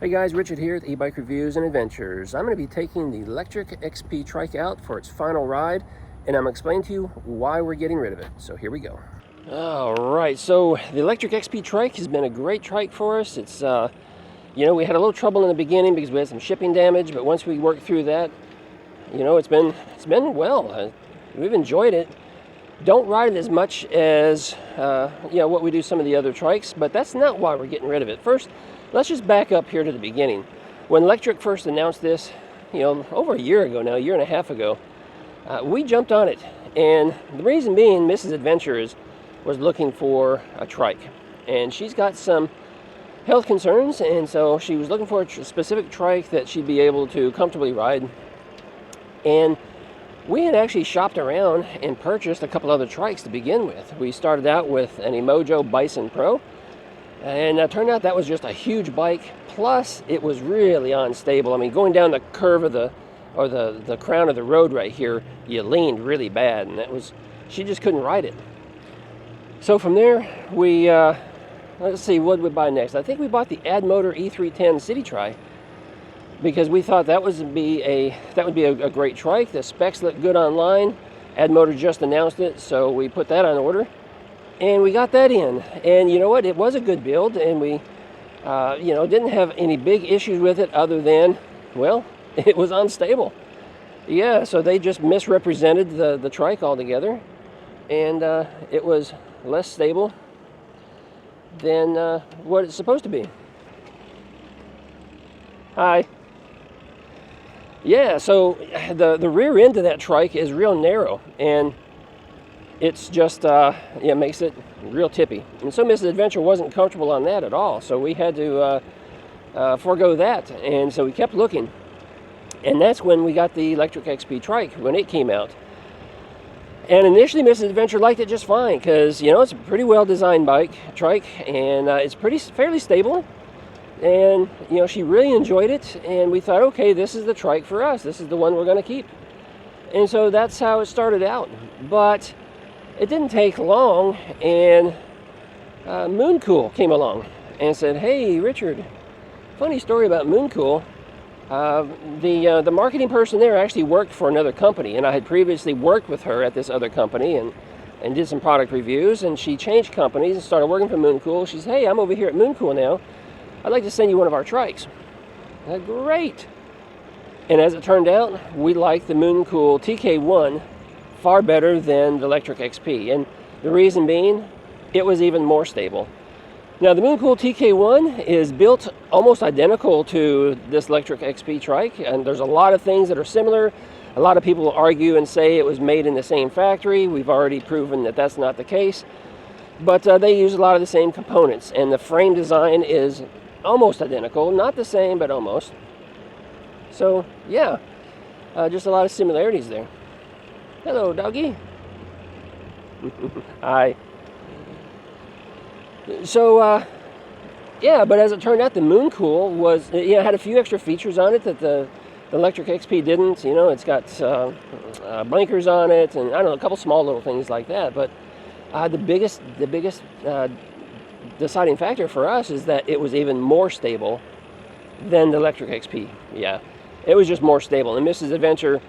Hey guys, Richard here with eBike Reviews and Adventures. I'm going to be taking the Lectric XP trike out for its final ride, and I'm going to explain to you why we're getting rid of it. So here we go. Alright, so the Lectric XP trike has been a great trike for us. It's, we had a little trouble in the beginning because we had some shipping damage, but once we worked through that, it's been well. We've enjoyed it. Don't ride it as much as, what we do some of the other trikes, but that's not why we're getting rid of it. First, let's just back up here to the beginning. When Lectric first announced this, over a year ago now, a year and a half ago, we jumped on it. And the reason being, Mrs. Adventures was looking for a trike. And she's got some health concerns, and so she was looking for a specific trike that she'd be able to comfortably ride. And we had actually shopped around and purchased a couple other trikes to begin with. We started out with an Emojo Bison Pro, and it turned out that was just a huge bike. Plus, it was really unstable. I mean, going down the curve of the crown of the road right here, you leaned really bad, and she just couldn't ride it. So from there, we let's see, what did we buy next? I think we bought the Admotor E310 City Tri, because we thought that would be a great trike. The specs look good online. Admotor just announced it, so we put that on order. And we got that in, and you know what? It was a good build, and we, didn't have any big issues with it other than, well, it was unstable. Yeah, so they just misrepresented the trike altogether, and it was less stable than what it's supposed to be. Hi. Yeah, so the rear end of that trike is real narrow, and it's just, makes it real tippy. And so Mrs. Adventure wasn't comfortable on that at all, so we had to forego that. And so we kept looking. And that's when we got the Lectric XP trike, when it came out. And initially Mrs. Adventure liked it just fine, because, it's a pretty well-designed trike, and it's fairly stable. And, she really enjoyed it, and we thought, okay, this is the trike for us. This is the one we're going to keep. And so that's how it started out. But it didn't take long, and Mooncool came along and said, hey, Richard, funny story about Mooncool. The marketing person there actually worked for another company, and I had previously worked with her at this other company and did some product reviews, and she changed companies and started working for Mooncool. She said, hey, I'm over here at Mooncool now. I'd like to send you one of our trikes. I said, great. And as it turned out, we liked the Mooncool TK1 far better than the Lectric XP, and the reason being, it was even more stable. Now, the Mooncool TK1 is built almost identical to this Lectric XP trike, and there's a lot of things that are similar. A lot of people argue and say it was made in the same factory. We've already proven that that's not the case, but they use a lot of the same components, and the frame design is almost identical, not the same, but almost. So, yeah, just a lot of similarities there. Hello, doggy. Hi. So, but as it turned out, the Mooncool had a few extra features on it that the Lectric XP didn't. It's got blinkers on it, and I don't know, a couple small little things like that. But the biggest deciding factor for us is that it was even more stable than the Lectric XP. Yeah, it was just more stable, and Mrs. Adventure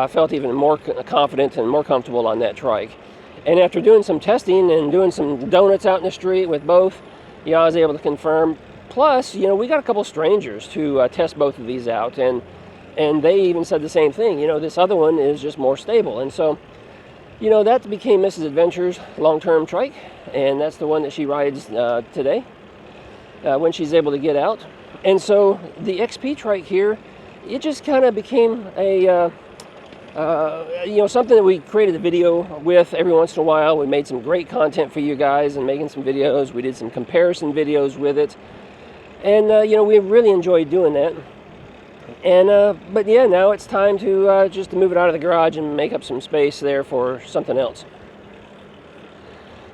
felt even more confident and more comfortable on that trike. And after doing some testing and doing some donuts out in the street with both, I was able to confirm. Plus, we got a couple strangers to test both of these out, and they even said the same thing. This other one is just more stable. And so, that became Mrs. Adventure's long-term trike, and that's the one that she rides today when she's able to get out. And so the XP trike here, it just kind of became a something that we created a video with every once in a while. We made some great content for you guys and making some videos. We did some comparison videos with it, and we really enjoyed doing that. And but yeah, now it's time to just to move it out of the garage and make up some space there for something else.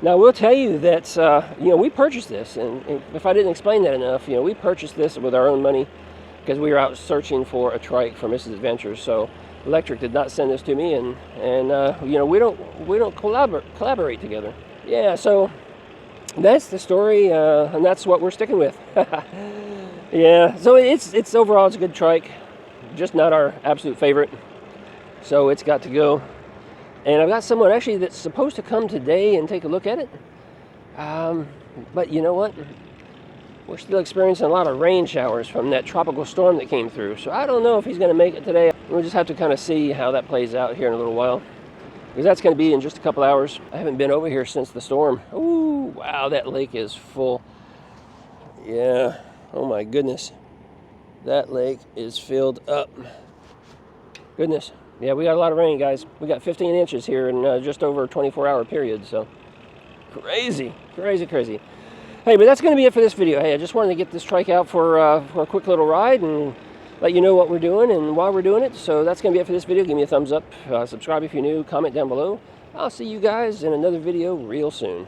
Now, we'll tell you that we purchased this, and if I didn't explain that enough, we purchased this with our own money because we were out searching for a trike for Mrs. Adventure. So Lectric did not send this to me, and we don't collaborate together. Yeah, so that's the story, and that's what we're sticking with. Yeah, so it's overall it's a good trike, just not our absolute favorite. So it's got to go. And I've got someone actually that's supposed to come today and take a look at it. But you know what? We're still experiencing a lot of rain showers from that tropical storm that came through. So I don't know if he's going to make it today. We'll just have to kind of see how that plays out here in a little while, because that's going to be in just a couple hours. I haven't been over here since the storm. Ooh, wow, that lake is full. Yeah, oh my goodness. That lake is filled up. Goodness. Yeah, we got a lot of rain, guys. We got 15 inches here in just over a 24-hour period, so crazy, crazy, crazy. Hey, but that's going to be it for this video. Hey, I just wanted to get this trike out for a quick little ride and let you know what we're doing and why we're doing it. So that's going to be it for this video. Give me a thumbs up, subscribe if you're new, comment down below. I'll see you guys in another video real soon.